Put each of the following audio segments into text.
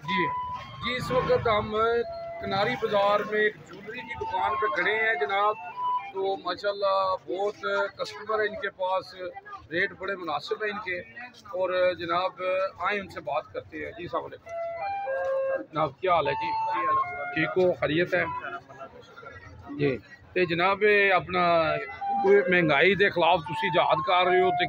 जी जी, इस वक्त हम कनारी बाज़ार में एक ज्वेलरी की दुकान पे खड़े हैं जनाब। तो माशाल्लाह बहुत कस्टमर है इनके पास, रेट बड़े मुनासिब है इनके। और जनाब आए उनसे बात करते हैं। जी अस्सलाम वालेकुम जनाब, क्या हाल है जी? ठीक हो, खैरियत है जी? तो जनाब अपना महंगाई के खिलाफ तुसी जहाद कर रहे हो तो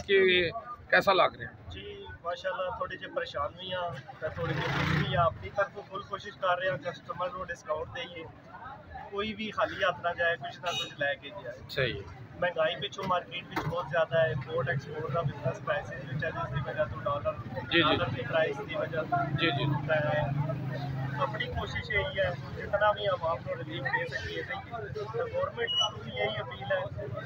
कैसा लग रहा है जी? माशाल्लाह थोड़ी जी परेशान भी हाँ, थोड़ी जी खुश भी हाँ। अपनी तरफ फुल कोशिश कर रहे हैं कस्टमर को डिस्काउंट देइए, कोई भी खाली हाथ ना जाए, कुछ ना कुछ लैके जाए। सही है। महंगाई पिछों मार्केट में बहुत ज़्यादा है, इंपोर्ट एक्सपोर्ट का बिजनेस प्राइसिस भी है, जिसकी वजह तो डॉलर की प्राइस की वजह जी जी होता है। अपनी कोशिश यही है जितना भी हम आपको रिलीफ दे सकिए। गौरमेंट को भी यही अपील है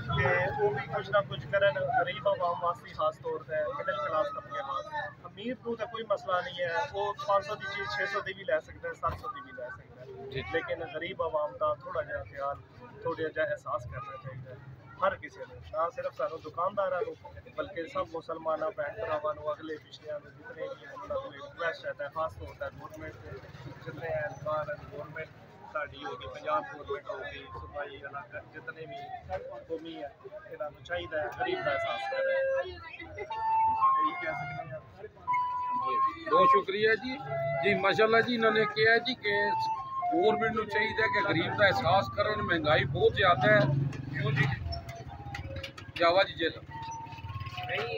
कि वो भी कुछ ना कुछ करन गरीब आवाम वास्ते, खास तौर पर मिडिल क्लास तबके वास्ते। अमीर को तो कोई मसला नहीं है, वो 500 की चीज़ 600 की भी लै सकता है, 700 की भी लै सकता है। लेकिन गरीब आवाम का थोड़ा जहा ख्याल, थोड़ा जहा एहसास करना चाहिए हर किसी ने, ना सिर्फ सानू दुकानदार बल्कि सब मुसलमानों भैन भरावां अगले पिछले जितने भी हैं उन्होंने रिक्वेस्ट रहता है, खास तौर पर गौरमेंट जितने एहलकार गौरमेंट साड़ी होगी, पंजाब गौरमेंट होगी, सूबाई इलाका जितने भी कौमी है, इन्होंने चाहिए गरीब का एहसास करें। यही कह सकते हैं जी। बहुत शुक्रिया जी। जी माशाल्लाह जी, इन्होंने कहा है जी कि गौरमेंट को चाहिए कि गरीब का एहसास करें, महंगाई बहुत ज़्यादा है। क्यों जी? जावा जी जेल नहीं